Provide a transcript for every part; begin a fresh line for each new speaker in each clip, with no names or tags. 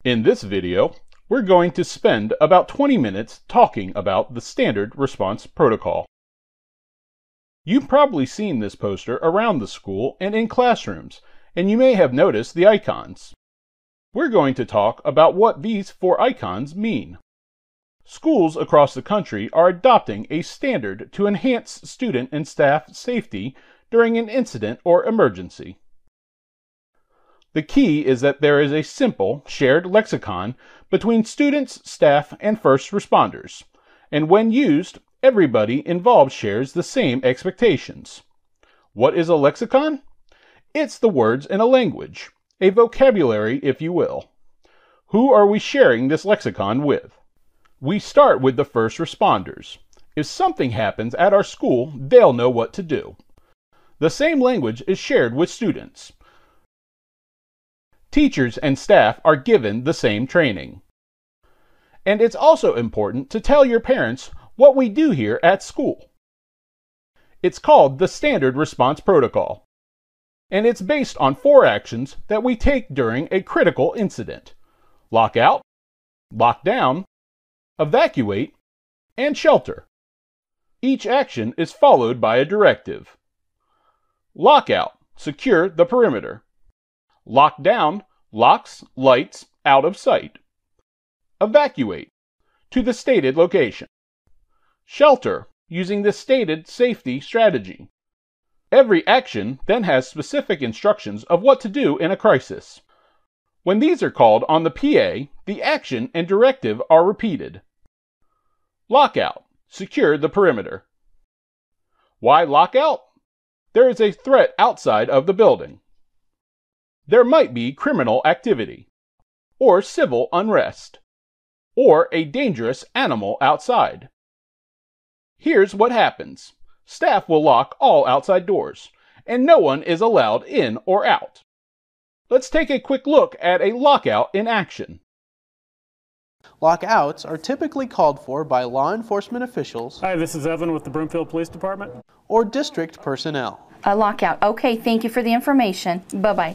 In this video, we're going to spend about 20 minutes talking about the Standard Response Protocol. You've probably seen this poster around the school and in classrooms, and you may have noticed the icons. We're going to talk about what these 4 icons mean. Schools across the country are adopting a standard to enhance student and staff safety during an incident or emergency. The key is that there is a simple, shared lexicon between students, staff, and first responders, and when used, everybody involved shares the same expectations. What is a lexicon? It's the words in a language, a vocabulary, if you will. Who are we sharing this lexicon with? We start with the first responders. If something happens at our school, they'll know what to do. The same language is shared with students. Teachers and staff are given the same training. And it's also important to tell your parents what we do here at school. It's called the Standard Response Protocol, and it's based on 4 actions that we take during a critical incident: lock out, lock down, evacuate, and shelter. Each action is followed by a directive. Lock out, secure the perimeter. Lock down, locks, lights, out of sight. Evacuate, to the stated location. Shelter, using the stated safety strategy. Every action then has specific instructions of what to do in a crisis. When these are called on the PA, the action and directive are repeated. Lockout, secure the perimeter. Why lockout? There is a threat outside of the building. There might be criminal activity, or civil unrest, or a dangerous animal outside. Here's what happens. Staff will lock all outside doors, and no one is allowed in or out. Let's take a quick look at a lockout in action.
Lockouts are typically called for by law enforcement officials.
Hi, this is Evan with the Broomfield Police Department.
Or district personnel.
A lockout. Okay, thank you for the information. Bye-bye.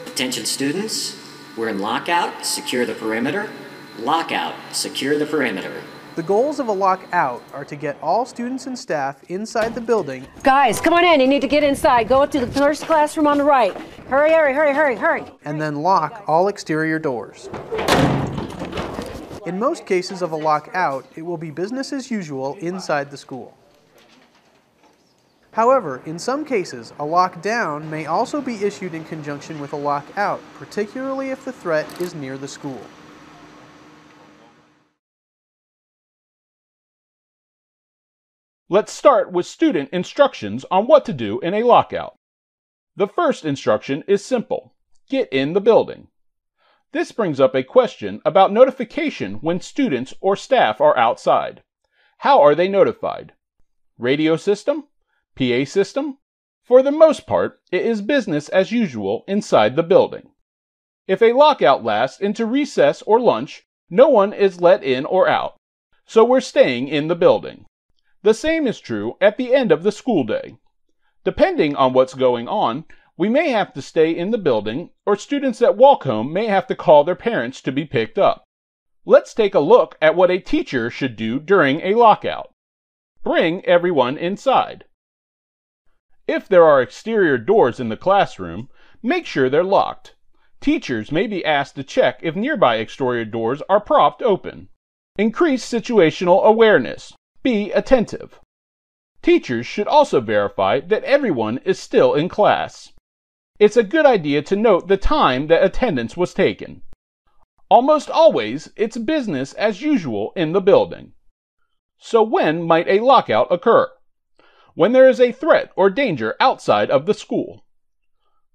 Attention students, we're in lockout, secure the perimeter. Lockout, secure the perimeter.
The goals of a lockout are to get all students and staff inside the building.
Guys, come on in, you need to get inside. Go up to the first classroom on the right. Hurry, hurry, hurry, hurry, hurry.
And then lock all exterior doors. In most cases of a lockout, it will be business as usual inside the school. However, in some cases, a lockdown may also be issued in conjunction with a lockout, particularly if the threat is near the school.
Let's start with student instructions on what to do in a lockout. The first instruction is simple: get in the building. This brings up a question about notification when students or staff are outside. How are they notified? Radio system? PA system? For the most part, it is business as usual inside the building. If a lockout lasts into recess or lunch, no one is let in or out, so we're staying in the building. The same is true at the end of the school day. Depending on what's going on, we may have to stay in the building, or students that walk home may have to call their parents to be picked up. Let's take a look at what a teacher should do during a lockout. Bring everyone inside. If there are exterior doors in the classroom, make sure they're locked. Teachers may be asked to check if nearby exterior doors are propped open. Increase situational awareness. Be attentive. Teachers should also verify that everyone is still in class. It's a good idea to note the time that attendance was taken. Almost always, it's business as usual in the building. So when might a lockout occur? When there is a threat or danger outside of the school.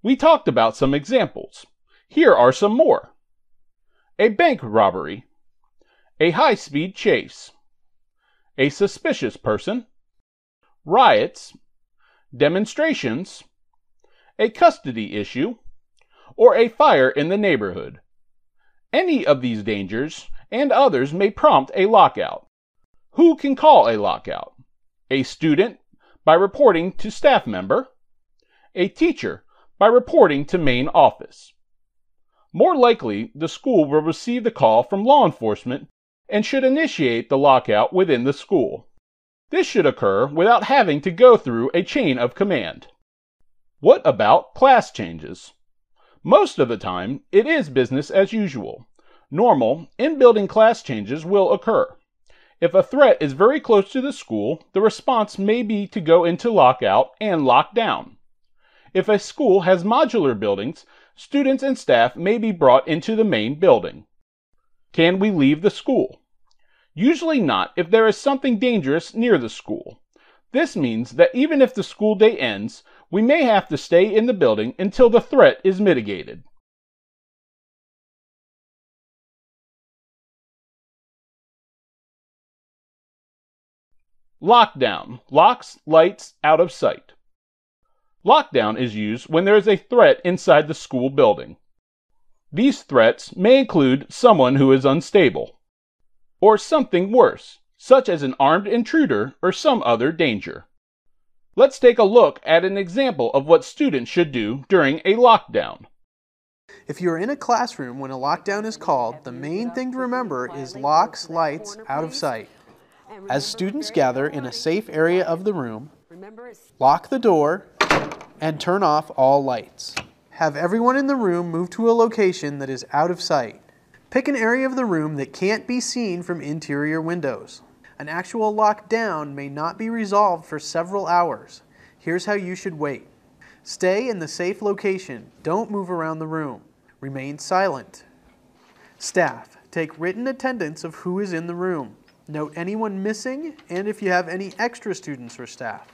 We talked about some examples. Here are some more. A bank robbery. A high-speed chase. A suspicious person. Riots. Demonstrations. A custody issue. Or a fire in the neighborhood. Any of these dangers and others may prompt a lockout. Who can call a lockout? A student, by reporting to staff member. A teacher, by reporting to main office. More likely, the school will receive the call from law enforcement and should initiate the lockout within the school. This should occur without having to go through a chain of command. What about class changes? Most of the time, it is business as usual. Normal, in-building class changes will occur. If a threat is very close to the school, the response may be to go into lockout and lock down. If a school has modular buildings, students and staff may be brought into the main building. Can we leave the school? Usually not if there is something dangerous near the school. This means that even if the school day ends, we may have to stay in the building until the threat is mitigated. Lockdown. Locks, lights, out of sight. Lockdown is used when there is a threat inside the school building. These threats may include someone who is unstable, or something worse, such as an armed intruder or some other danger. Let's take a look at an example of what students should do during a lockdown.
If you are in a classroom when a lockdown is called, the main thing to remember is locks, lights, out of sight. As students gather in a safe area of the room, lock the door and turn off all lights. Have everyone in the room move to a location that is out of sight. Pick an area of the room that can't be seen from interior windows. An actual lockdown may not be resolved for several hours. Here's how you should wait. Stay in the safe location. Don't move around the room. Remain silent. Staff, take written attendance of who is in the room. Note anyone missing and if you have any extra students or staff.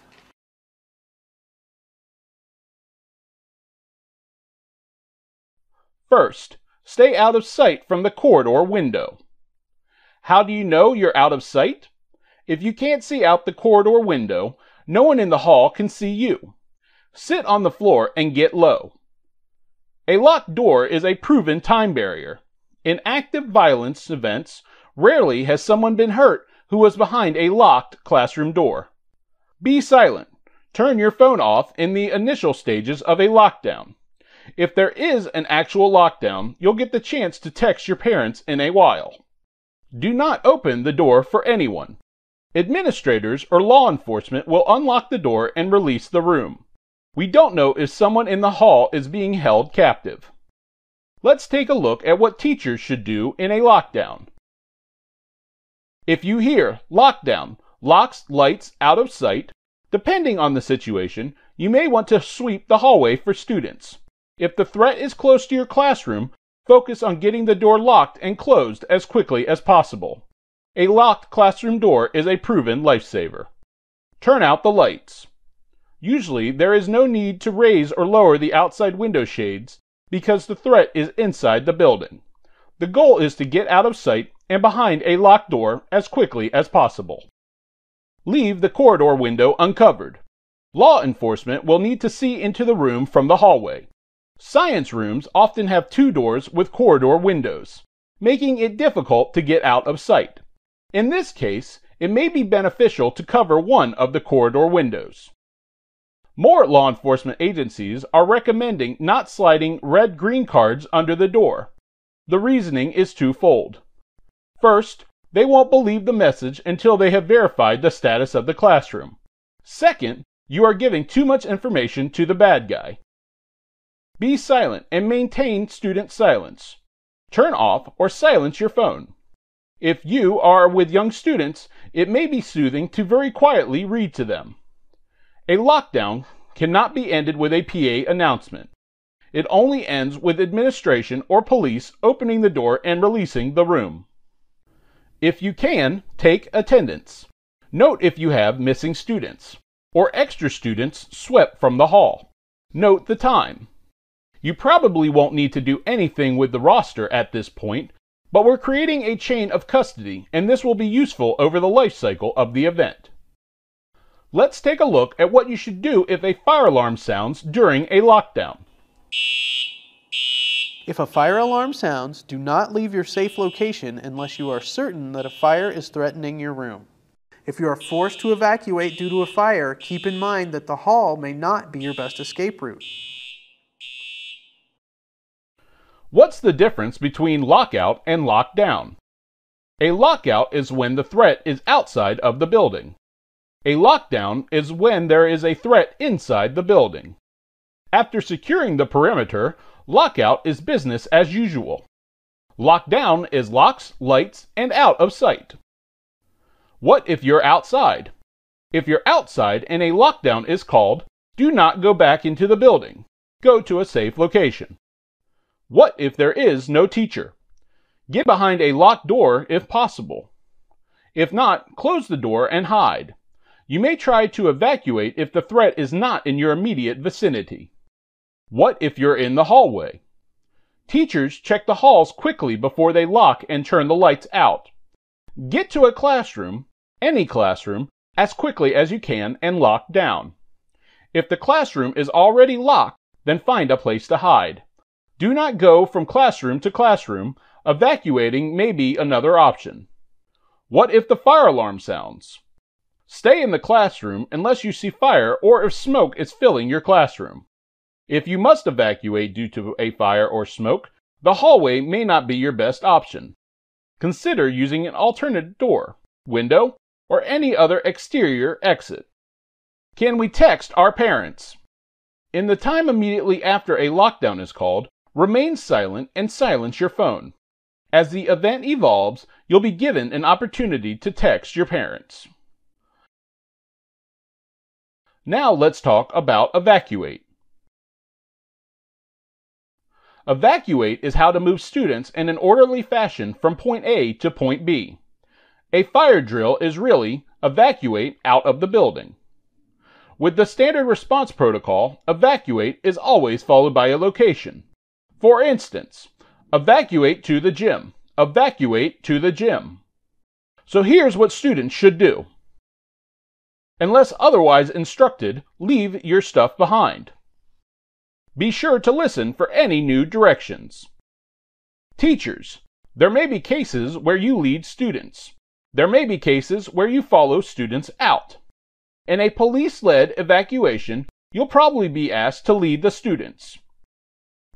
First, stay out of sight from the corridor window. How do you know you're out of sight? If you can't see out the corridor window, no one in the hall can see you. Sit on the floor and get low. A locked door is a proven time barrier. In active violence events, rarely has someone been hurt who was behind a locked classroom door. Be silent. Turn your phone off in the initial stages of a lockdown. If there is an actual lockdown, you'll get the chance to text your parents in a while. Do not open the door for anyone. Administrators or law enforcement will unlock the door and release the room. We don't know if someone in the hall is being held captive. Let's take a look at what teachers should do in a lockdown. If you hear lockdown, locks, lights, out of sight, depending on the situation, you may want to sweep the hallway for students. If the threat is close to your classroom, focus on getting the door locked and closed as quickly as possible. A locked classroom door is a proven lifesaver. Turn out the lights. Usually, there is no need to raise or lower the outside window shades because the threat is inside the building. The goal is to get out of sight and behind a locked door as quickly as possible. Leave the corridor window uncovered. Law enforcement will need to see into the room from the hallway. Science rooms often have two doors with corridor windows, making it difficult to get out of sight. In this case, it may be beneficial to cover one of the corridor windows. More law enforcement agencies are recommending not sliding red-green cards under the door. The reasoning is twofold. First, they won't believe the message until they have verified the status of the classroom. Second, you are giving too much information to the bad guy. Be silent and maintain student silence. Turn off or silence your phone. If you are with young students, it may be soothing to very quietly read to them. A lockdown cannot be ended with a PA announcement. It only ends with administration or police opening the door and releasing the room. If you can, take attendance. Note if you have missing students or extra students swept from the hall. Note the time. You probably won't need to do anything with the roster at this point, but we're creating a chain of custody, and this will be useful over the life cycle of the event. Let's take a look at what you should do if a fire alarm sounds during a lockdown.
If a fire alarm sounds, do not leave your safe location unless you are certain that a fire is threatening your room. If you are forced to evacuate due to a fire, keep in mind that the hall may not be your best escape route.
What's the difference between lockout and lockdown? A lockout is when the threat is outside of the building. A lockdown is when there is a threat inside the building. After securing the perimeter, lockout is business as usual. Lockdown is locks, lights, and out of sight. What if you're outside? If you're outside and a lockdown is called, do not go back into the building. Go to a safe location. What if there is no teacher? Get behind a locked door if possible. If not, close the door and hide. You may try to evacuate if the threat is not in your immediate vicinity. What if you're in the hallway? Teachers check the halls quickly before they lock and turn the lights out. Get to a classroom, any classroom, as quickly as you can and lock down. If the classroom is already locked, then find a place to hide. Do not go from classroom to classroom. Evacuating may be another option. What if the fire alarm sounds? Stay in the classroom unless you see fire or if smoke is filling your classroom. If you must evacuate due to a fire or smoke, the hallway may not be your best option. Consider using an alternate door, window, or any other exterior exit. Can we text our parents? In the time immediately after a lockdown is called, remain silent and silence your phone. As the event evolves, you'll be given an opportunity to text your parents. Now let's talk about evacuate. Evacuate is how to move students in an orderly fashion from point A to point B. A fire drill is really evacuate out of the building. With the standard response protocol, evacuate is always followed by a location. For instance, evacuate to the gym. Evacuate to the gym. So here's what students should do. Unless otherwise instructed, leave your stuff behind. Be sure to listen for any new directions. Teachers, there may be cases where you lead students. There may be cases where you follow students out. In a police-led evacuation, you'll probably be asked to lead the students.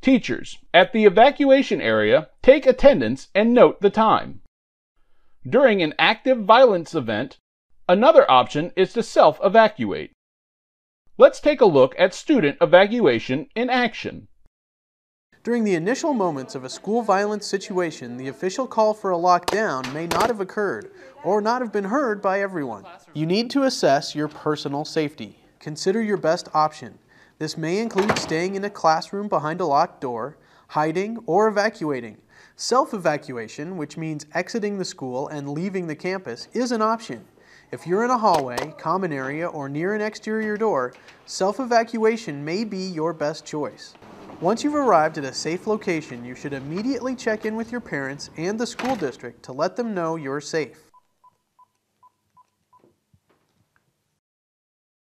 Teachers, at the evacuation area, take attendance and note the time. During an active violence event, another option is to self-evacuate. Let's take a look at student evacuation in action.
During the initial moments of a school violence situation, the official call for a lockdown may not have occurred or not have been heard by everyone. You need to assess your personal safety. Consider your best option. This may include staying in a classroom behind a locked door, hiding, or evacuating. Self-evacuation, which means exiting the school and leaving the campus, is an option. If you're in a hallway, common area, or near an exterior door, self-evacuation may be your best choice. Once you've arrived at a safe location, you should immediately check in with your parents and the school district to let them know you're safe.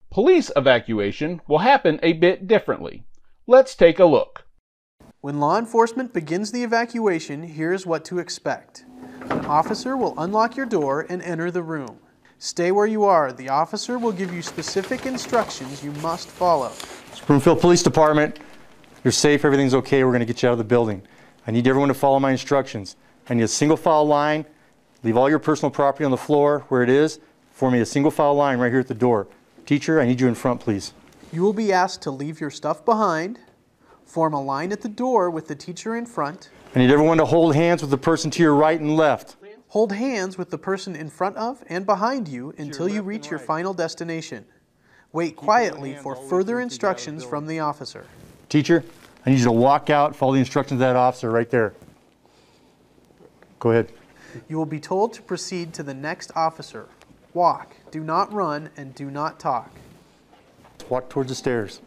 Police evacuation will happen a bit differently. Let's take a look.
When law enforcement begins the evacuation, here's what to expect. An officer will unlock your door and enter the room. Stay where you are. The officer will give you specific instructions you must follow.
Broomfield Police Department, you're safe, everything's okay, we're going to get you out of the building. I need everyone to follow my instructions. I need a single file line, leave all your personal property on the floor where it is, form me a single file line right here at the door. Teacher, I need you in front, please.
You will be asked to leave your stuff behind, form a line at the door with the teacher in front.
I need everyone to hold hands with the person to your right and left.
Hold hands with the person in front of and behind you until you reach your final destination. Wait quietly for further instructions from the officer.
Teacher, I need you to walk out, follow the instructions of that officer right there. Go ahead.
You will be told to proceed to the next officer. Walk, do not run, and do not talk.
Walk towards the stairs.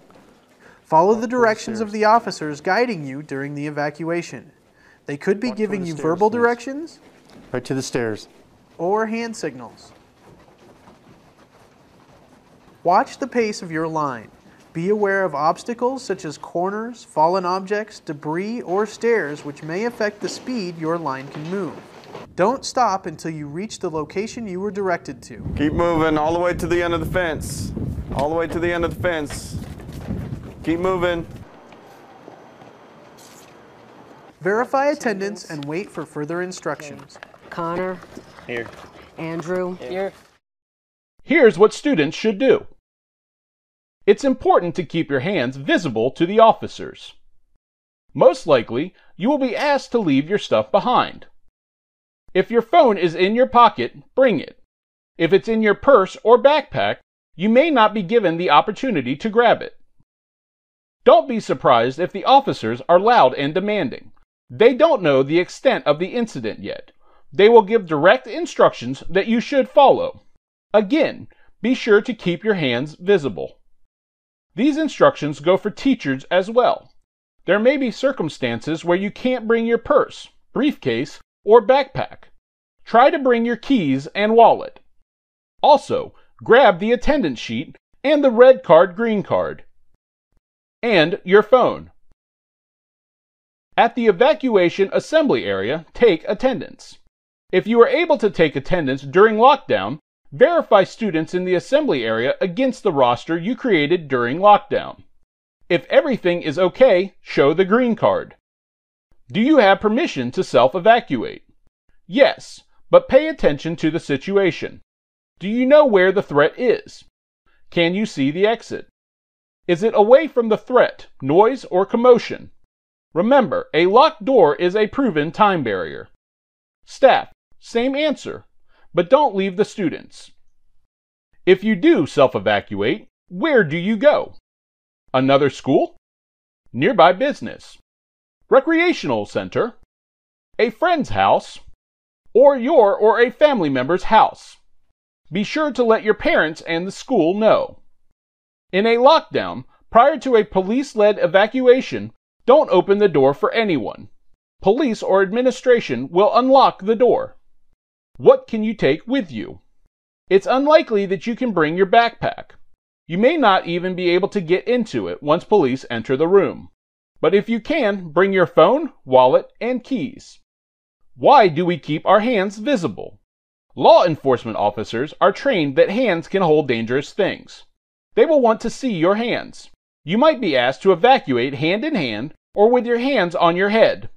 Follow the directions of the officers guiding you during the evacuation. They could be giving you verbal directions,
right to the stairs,
or hand signals. Watch the pace of your line. Be aware of obstacles such as corners, fallen objects, debris, or stairs which may affect the speed your line can move. Don't stop until you reach the location you were directed to.
Keep moving all the way to the end of the fence. All the way to the end of the fence. Keep moving.
Verify attendance and wait for further instructions.
Connor.
Here.
Andrew.
Here.
Here's what students should do. It's important to keep your hands visible to the officers. Most likely, you will be asked to leave your stuff behind. If your phone is in your pocket, bring it. If it's in your purse or backpack, you may not be given the opportunity to grab it. Don't be surprised if the officers are loud and demanding. They don't know the extent of the incident yet. They will give direct instructions that you should follow. Again, be sure to keep your hands visible. These instructions go for teachers as well. There may be circumstances where you can't bring your purse, briefcase, or backpack. Try to bring your keys and wallet. Also, grab the attendance sheet and the red card, green card, and your phone. At the evacuation assembly area, take attendance. If you are able to take attendance during lockdown, verify students in the assembly area against the roster you created during lockdown. If everything is okay, show the green card. Do you have permission to self-evacuate? Yes, but pay attention to the situation. Do you know where the threat is? Can you see the exit? Is it away from the threat, noise, or commotion? Remember, a locked door is a proven time barrier. Staff, same answer, but don't leave the students. If you do self-evacuate, where do you go? Another school? Nearby business? Recreational center? A friend's house? Or your or a family member's house? Be sure to let your parents and the school know. In a lockdown, prior to a police-led evacuation, don't open the door for anyone. Police or administration will unlock the door. What can you take with you? It's unlikely that you can bring your backpack. You may not even be able to get into it once police enter the room. But if you can, bring your phone, wallet, and keys. Why do we keep our hands visible? Law enforcement officers are trained that hands can hold dangerous things. They will want to see your hands. You might be asked to evacuate hand in hand or with your hands on your head.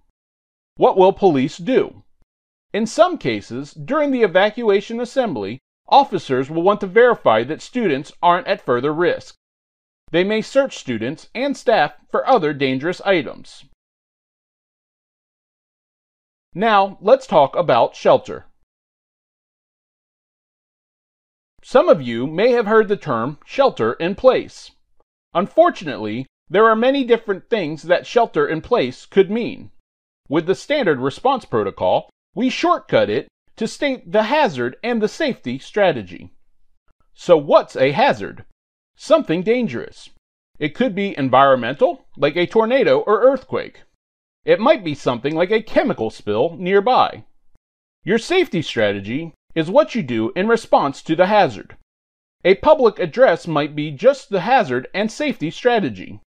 What will police do? In some cases, during the evacuation assembly, officers will want to verify that students aren't at further risk. They may search students and staff for other dangerous items. Now, let's talk about shelter. Some of you may have heard the term shelter in place. Unfortunately, there are many different things that shelter in place could mean. With the standard response protocol, we shortcut it to state the hazard and the safety strategy. So what's a hazard? Something dangerous. It could be environmental, like a tornado or earthquake. It might be something like a chemical spill nearby. Your safety strategy is what you do in response to the hazard. A public address might be just the hazard and safety strategy.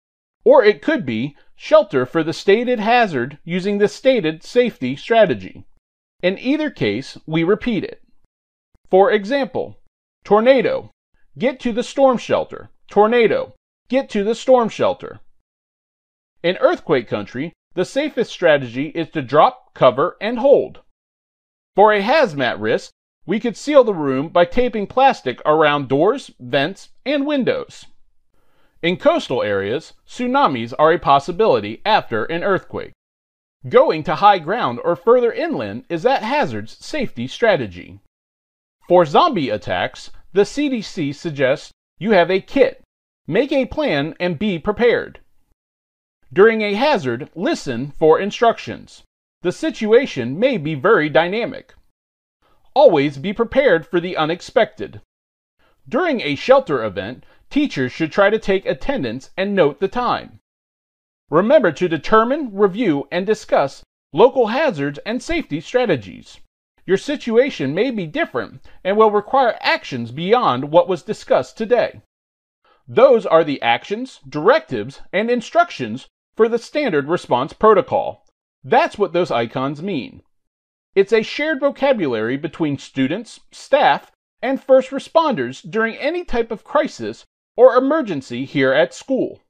Or it could be shelter for the stated hazard using the stated safety strategy. In either case, we repeat it. For example, tornado, get to the storm shelter. Tornado, get to the storm shelter. In earthquake country, the safest strategy is to drop, cover, and hold. For a hazmat risk, we could seal the room by taping plastic around doors, vents, and windows. In coastal areas, tsunamis are a possibility after an earthquake. Going to high ground or further inland is that hazard's safety strategy. For zombie attacks, the CDC suggests you have a kit. Make a plan and be prepared. During a hazard, listen for instructions. The situation may be very dynamic. Always be prepared for the unexpected. During a shelter event, teachers should try to take attendance and note the time. Remember to determine, review, and discuss local hazards and safety strategies. Your situation may be different and will require actions beyond what was discussed today. Those are the actions, directives, and instructions for the standard response protocol. That's what those icons mean. It's a shared vocabulary between students, staff, and first responders during any type of crisis or emergency here at school.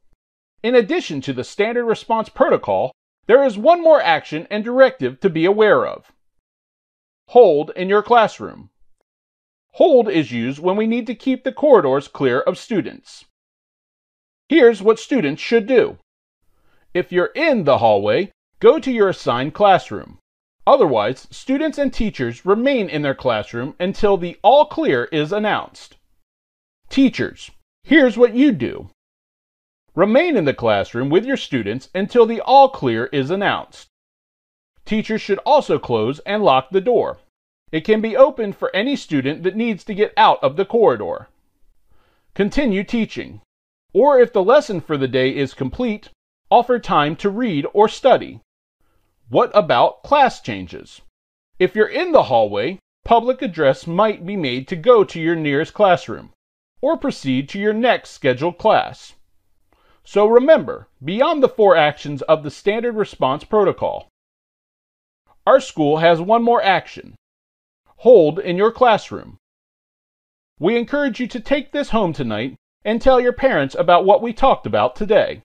In addition to the standard response protocol, There is one more action and directive to be aware of. Hold in your classroom. Hold is used when we need to keep the corridors clear of students. Here's what students should do. If you're in the hallway, go to your assigned classroom. Otherwise, students and teachers remain in their classroom until the all clear is announced. Teachers, here's what you do. Remain in the classroom with your students until the all clear is announced. Teachers should also close and lock the door. It can be opened for any student that needs to get out of the corridor. Continue teaching, or if the lesson for the day is complete, offer time to read or study. What about class changes? If you're in the hallway, public address might be made to go to your nearest classroom, or proceed to your next scheduled class. So remember, beyond the 4 actions of the standard response protocol, our school has one more action. Hold in your classroom. We encourage you to take this home tonight and tell your parents about what we talked about today.